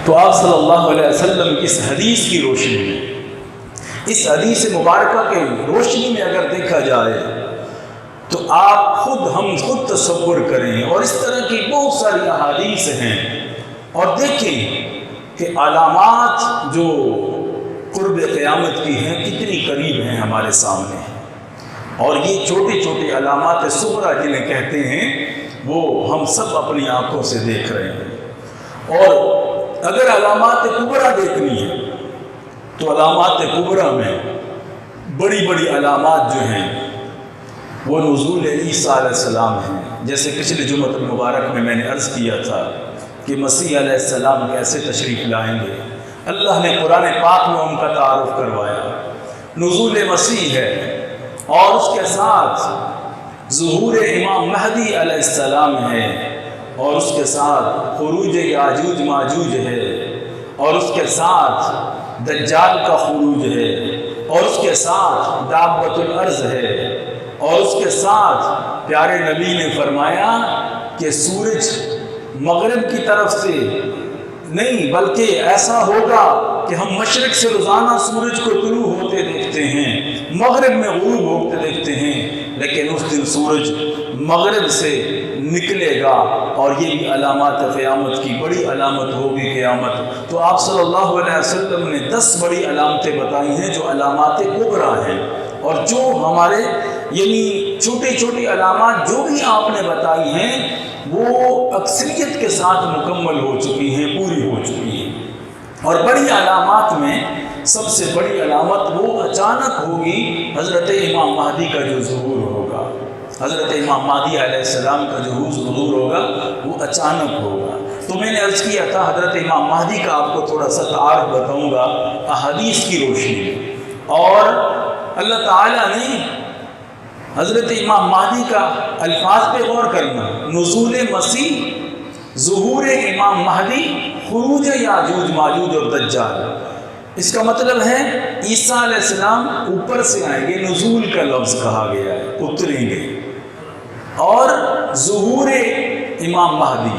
تو آپ صلی اللہ علیہ وسلم کی اس حدیث کی روشنی میں، اس حدیث مبارکہ کے روشنی میں اگر دیکھا جائے تو آپ ہم خود تصور کریں، اور اس طرح کی بہت ساری احادیث ہیں، اور دیکھیں کہ علامات جو قرب قیامت کی ہیں کتنی قریب ہیں ہمارے سامنے، اور یہ چھوٹی چھوٹی علامات صغریٰ جنہیں کہتے ہیں وہ ہم سب اپنی آنکھوں سے دیکھ رہے ہیں۔ اور اگر علامات کبریٰ دیکھنی ہے تو علامات کبریٰ میں بڑی بڑی علامات جو ہیں وہ نزول عیسیٰ علیہ السلام ہیں۔ جیسے پچھلے جمعۃ المبارک میں نے عرض کیا تھا کہ مسیح علیہ السلام کیسے تشریف لائیں گے، اللہ نے قرآن پاک میں ان کا تعارف کروایا۔ نزول مسیح ہے، اور اس کے ساتھ ظہور امام مہدی علیہ السلام ہے، اور اس کے ساتھ خروج یاجوج ماجوج ہے، اور اس کے ساتھ دجال کا خروج ہے، اور اس کے ساتھ دابۃ الارض ہے، اور اس کے ساتھ پیارے نبی نے فرمایا کہ سورج مغرب کی طرف سے نہیں بلکہ ایسا ہوگا کہ ہم مشرق سے روزانہ سورج کو طلوع ہوتے دیکھتے ہیں، مغرب میں غروب ہوتے دیکھتے ہیں، لیکن اس دن سورج مغرب سے نکلے گا، اور یہ بھی علامات قیامت کی بڑی علامت ہوگی قیامت۔ تو آپ صلی اللہ علیہ وسلم نے 10 بڑی علامتیں بتائی ہیں جو علامات کبریٰ ہیں، اور جو ہمارے یعنی چھوٹی چھوٹی علامات جو بھی آپ نے بتائی ہیں وہ اکثریت کے ساتھ مکمل ہو چکی ہیں، پوری ہو چکی ہیں۔ اور بڑی علامات میں سب سے بڑی علامت وہ اچانک ہوگی حضرت امام مہدی کا جو ظہور ہوگا، حضرت امام مہدی علیہ السلام کا جو ظہور ہوگا وہ اچانک ہوگا۔ تو میں نے عرض کیا تھا حضرت امام مہدی کا آپ کو تھوڑا سا تعارف بتاؤں گا احادیث کی روشنی میں، اور اللہ تعالیٰ نے حضرت امام مہدی کا الفاظ پہ غور کرنا، نزول مسیح، ظہور امام مہدی، خروج یاجوج ماجوج اور دجال۔ اس کا مطلب ہے عیسیٰ علیہ السلام اوپر سے آئیں گے، نزول کا لفظ کہا گیا ہے، اتریں گے، اور ظہور امام مہدی،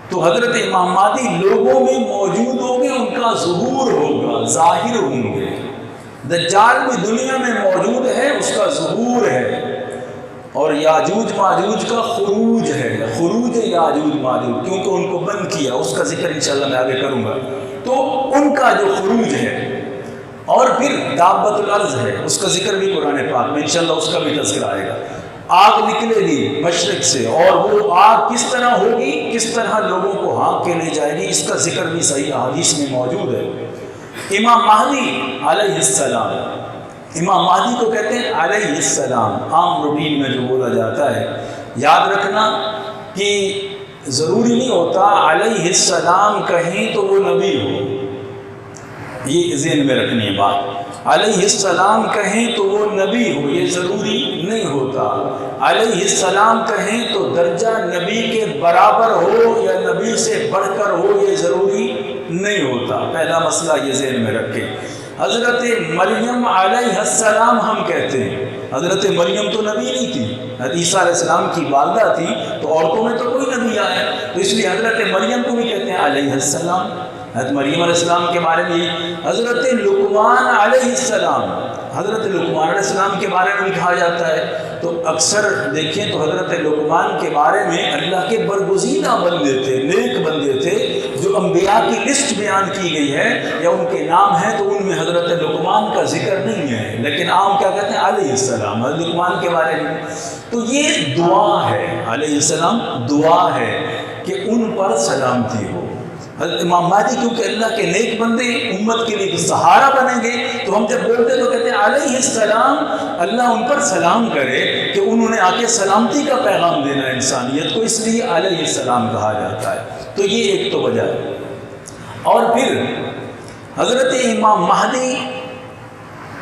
تو حضرت امام مہدی لوگوں میں موجود ہوں گے، ان کا ظہور ہوگا، ظاہر ہوں گے۔ دجال بھی دنیا میں موجود ہے، اس کا ظہور ہے، اور یاجوج ماجوج کا خروج ہے، خروج یاجوج ماجوج، کیونکہ ان کو بند کیا، اس کا ذکر انشاءاللہ میں آگے کروں گا۔ تو ان کا جو خروج ہے، اور پھر دابۃ الارض ہے، اس کا ذکر بھی قرآن پاک میں انشاءاللہ اس کا بھی تذکرہ آئے گا۔ آگ نکلے گی مشرق سے، اور وہ آگ کس طرح ہوگی، کس طرح لوگوں کو ہانک کے لے جائے گی، اس کا ذکر بھی صحیح احادیث میں موجود ہے۔ امام مہدی علیہ السلام، امام مہدی کو کہتے ہیں علیہ السلام، عام روٹین میں جو بولا جاتا ہے۔ یاد رکھنا کہ ضروری نہیں ہوتا علیہ السلام کہیں تو وہ نبی ہو، یہ ذہن میں رکھنی ہے بات۔ علیہ السلام کہیں تو وہ نبی ہو، یہ ضروری نہیں ہوتا۔ علیہ السلام کہیں تو درجہ نبی کے برابر ہو یا نبی سے بڑھ کر ہو، یہ ضروری نہیں ہوتا۔ پہلا مسئلہ یہ ذہن میں رکھیں۔ حضرت مریم علیہ السلام ہم کہتے ہیں، حضرت مریم تو نبی نہیں تھی، عیسیٰ علیہ السلام کی والدہ تھی، تو عورتوں میں تو کوئی نبی آیا، تو اس لیے حضرت مریم کو بھی کہتے ہیں علیہ السلام۔ حضرت مریم علیہ السلام کے بارے میں حضرت لقمان علیہ السلام، حضرت لقمان علیہ السلام کے بارے میں بھی کہا جاتا ہے۔ تو اکثر دیکھیں تو حضرت لقمان کے بارے میں اللہ کے برگزیدہ بندے تھے، نیک بندے تھے، جو انبیاء کی لسٹ بیان کی گئی ہے یا ان کے نام ہیں تو ان میں حضرت لقمان کا ذکر نہیں ہے، لیکن عام کیا کہتے ہیں علیہ السلام، حضرت لقمان کے بارے میں۔ تو یہ دعا ہے، علیہ السلام دعا ہے کہ ان پر سلامتی ہو۔ حضرت امام مہدی کیونکہ اللہ کے نیک بندے امت کے لیے سہارا بنیں گے، تو ہم جب بولتے تو کہتے ہیں علیہ السلام، اللہ ان پر سلام کرے کہ انہوں نے آ کے سلامتی کا پیغام دینا ہے انسانیت کو، اس لیے علیہ السلام کہا جاتا ہے۔ تو یہ ایک تو وجہ ہے۔ اور پھر حضرت امام مہدی،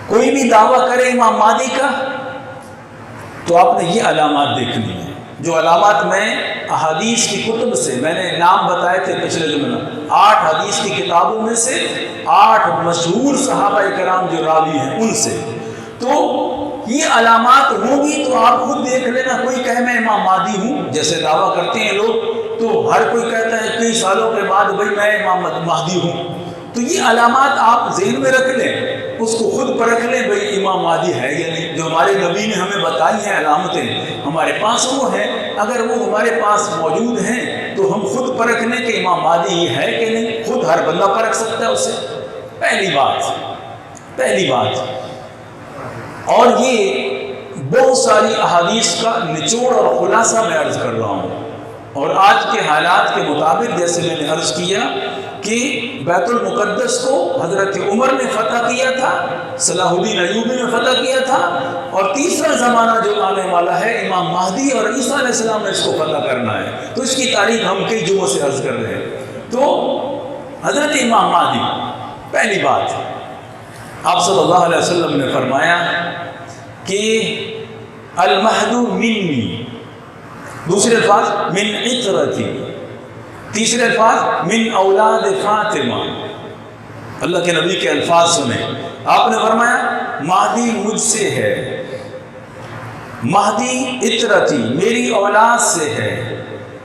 کوئی بھی دعویٰ کرے امام مہدی کا تو آپ نے یہ علامات دیکھنی ہے، جو علامات میں احادیث کی کتب سے میں نے نام بتائے تھے پچھلے جمعہ، 8 حدیث کی کتابوں میں سے 8 مشہور صحابہ کرام جو راوی ہیں ان سے، تو یہ علامات ہوں گی تو آپ خود دیکھ لینا۔ کوئی کہے میں امام مہدی ہوں، جیسے دعویٰ کرتے ہیں لوگ تو ہر کوئی کہتا ہے کئی سالوں کے بعد بھائی میں امام مہدی ہوں. تو یہ علامات آپ ذہن میں رکھ لیں، اس کو خود پرکھ لیں بھائی امام مہدی ہے یا نہیں. جو ہمارے نبی نے ہمیں بتائی ہیں علامتیں ہمارے پاس وہ ہیں، اگر وہ ہمارے پاس موجود ہیں تو ہم خود پرکھ لیں کہ امام مہدی یہ ہے کہ نہیں. خود ہر بندہ پرکھ سکتا ہے اسے. پہلی بات. اور یہ بہت ساری احادیث کا نچوڑ اور خلاصہ میں عرض کر رہا ہوں، اور آج کے حالات کے مطابق جیسے میں نے عرض کیا کہ بیت المقدس کو حضرت عمر نے فتح کیا تھا، صلاح الدین ایوبی نے فتح کیا تھا، اور تیسرا زمانہ جو آنے والا ہے امام مہدی اور عیسیٰ علیہ السلام نے اس کو فتح کرنا ہے. تو اس کی تاریخ ہم کئی جمعوں سے عرض کر رہے ہیں. تو حضرت امام مہدی، پہلی بات آپ صلی اللہ علیہ وسلم نے فرمایا کہ المہد منی، دوسرے الفاظ من عطرتی، تیسرے الفاظ من اولاد فاطمہ. اللہ کے نبی کے الفاظ سنیں. آپ نے فرمایا مہدی مجھ سے ہے، مہدی عطرتی میری اولاد سے ہے،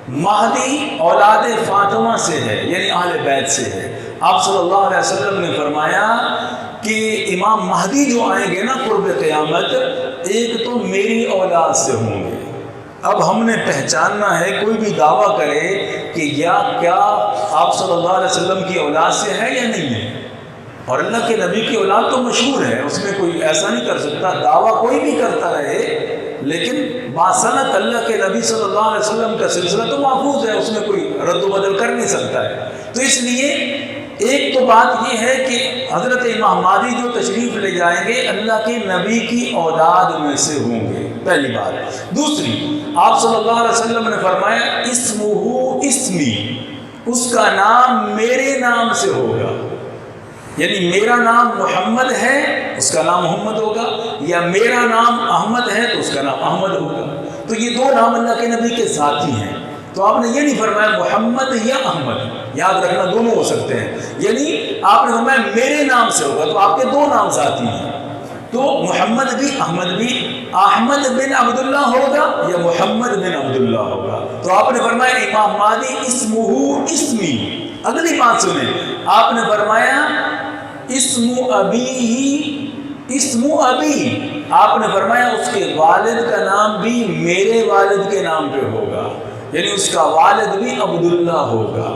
مہدی اولاد فاطمہ سے ہے یعنی اہل بیت سے ہے. آپ صلی اللہ علیہ وسلم نے فرمایا کہ امام مہدی جو آئیں گے نا قرب قیامت، ایک تو میری اولاد سے ہوں گے. اب ہم نے پہچاننا ہے، کوئی بھی دعویٰ کرے کہ کیا آپ صلی اللہ علیہ وسلم کی اولاد سے ہے یا نہیں ہے. اور اللہ کے نبی کی اولاد تو مشہور ہے، اس میں کوئی ایسا نہیں کر سکتا. دعویٰ کوئی بھی کرتا رہے، لیکن باسنت اللہ کے نبی صلی اللہ علیہ وسلم کا سلسلہ تو محفوظ ہے، اس میں کوئی رد و بدل کر نہیں سکتا ہے. تو اس لیے ایک تو بات یہ ہے کہ حضرت امام مہدی جو تشریف لے جائیں گے اللہ کے نبی کی اولاد میں سے ہوں گے، پہلی بات. دوسری، آپ صلی اللہ علیہ وسلم نے فرمایا اسمہ اسمی، اس کا نام میرے نام سے ہوگا. یعنی میرا نام محمد ہے اس کا نام محمد ہوگا، یا میرا نام احمد ہے تو اس کا نام احمد ہوگا. تو یہ دو نام اللہ کے نبی کے ذاتی ہیں. تو آپ نے یہ نہیں فرمایا محمد یا احمد، یاد رکھنا دونوں ہو سکتے ہیں. یعنی آپ نے فرمایا میرے نام سے ہوگا، تو آپ کے دو نام ذاتی ہیں. تو محمد بھی احمد بھی، احمد بن عبداللہ ہوگا یا محمد بن عبداللہ ہوگا. تو آپ نے فرمایا امام مہدی اسمہ اسمی. اگلی بات سنیں، آپ نے فرمایا اسم ابی ہی اسم ابی، آپ نے فرمایا اس کے والد کا نام بھی میرے والد کے نام پہ ہوگا، یعنی اس کا والد بھی عبداللہ ہوگا.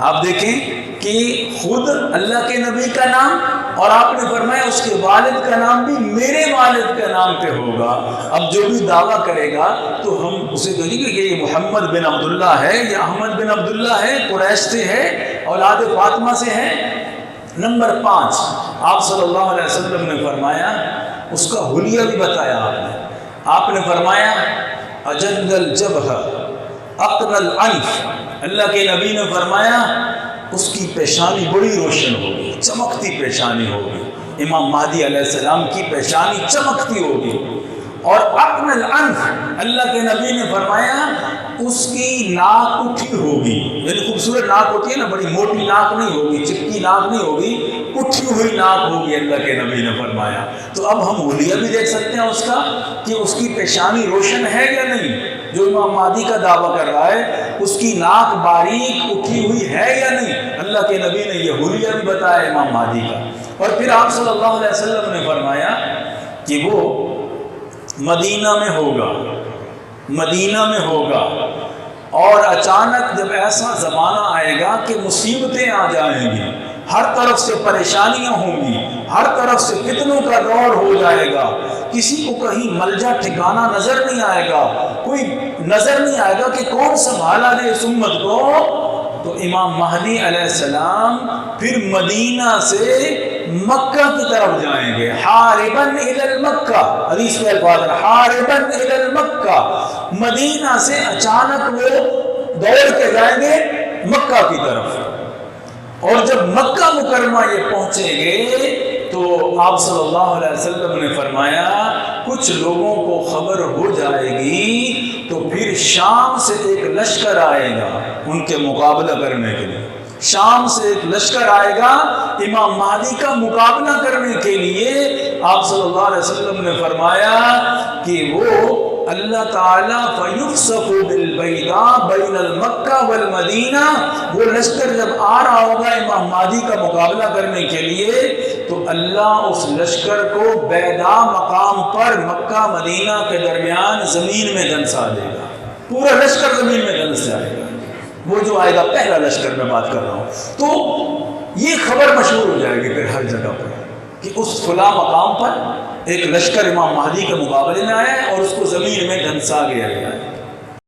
آپ دیکھیں کہ خود اللہ کے نبی کا نام، اور آپ نے فرمایا اس کے والد کا نام بھی میرے والد کا نام پہ ہوگا. اب جو بھی دعویٰ کرے گا تو ہم اسے کہیں گے کہ یہ محمد بن عبداللہ ہے یا احمد بن عبداللہ ہے، قریش سے ہے، اولاد فاطمہ سے ہے. نمبر 5، آپ صلی اللہ علیہ وسلم نے فرمایا اس کا حلیہ بھی بتایا. آپ نے فرمایا اجل الجبہ اقن العنف، اللہ کے نبی نے فرمایا اس کی پیشانی بڑی روشن ہوگی، چمکتی پیشانی ہوگی. امام مہدی علیہ السلام کی پیشانی چمکتی ہوگی. اور اقن العنف، اللہ کے نبی نے فرمایا اس کی ناک اٹھی ہوگی، یعنی خوبصورت ناک ہوتی ہے نا، بڑی موٹی ناک نہیں ہوگی، چپکی ناک نہیں ہوگی، اٹھی ہوئی ناک ہوگی، اللہ کے نبی نے فرمایا. تو اب ہم حلیہ بھی دیکھ سکتے ہیں اس کا کہ اس کی پیشانی روشن ہے یا نہیں. جو امام مہدی کا دعویٰ کر رہا ہے اس کی ناک باریک اٹھی ہوئی ہے یا نہیں، اللہ کے نبی نے یہ حلیہ بھی بتایا امام مہدی کا. اور پھر آپ صلی اللہ علیہ وسلم نے فرمایا کہ وہ مدینہ میں ہوگا، مدینہ میں ہوگا. اور اچانک جب ایسا زمانہ آئے گا کہ مصیبتیں آ جائیں گی، ہر طرف سے پریشانیاں ہوں گی، ہر طرف سے فتنوں کا دور ہو جائے گا، کسی کو کہیں ملجا ٹھکانہ نظر نہیں آئے گا، کوئی نظر نہیں آئے گا کہ کون سنبھالا دے اس امت کو. تو امام مہدی علیہ السلام پھر مدینہ سے مکہ کی طرف جائیں گے، حارباً الی المکہ، حدیث میں الفاظ ہے حارباً الی المکہ. مدینہ سے اچانک وہ دوڑ کے جائیں گے مکہ کی طرف. اور جب مکہ مکرمہ یہ پہنچیں گے تو آپ صلی اللہ علیہ وسلم نے فرمایا کچھ لوگوں کو خبر ہو جائے گی تو پھر شام سے ایک لشکر آئے گا ان کے مقابلہ کرنے کے لیے. شام سے ایک لشکر آئے گا امام مہدی کا مقابلہ کرنے کے لیے. آپ صلی اللہ علیہ وسلم نے فرمایا کہ وہ اللہ تعالیٰ فَيُخْسَفُ بِالْبَيْضَاءِ بَيْنَ الْمَكَّةِ وَالْمَدِينَةِ، وہ لشکر جب آ رہا ہوگا امام مہدی کا مقابلہ کرنے کے لیے تو اللہ اس لشکر کو بیضاء مقام پر مکہ مدینہ کے درمیان زمین میں دنسا دے گا، پورا لشکر زمین میں دنس جائے گا، وہ جو آئے گا پہلا لشکر میں بات کر رہا ہوں۔ تو یہ خبر مشہور ہو جائے گی پھر ہر جگہ پر کہ اس فلاں مقام پر ایک لشکر امام مہدی کے مقابلے میں آیا ہے اور اس کو زمین میں دھنسا گیا ہے۔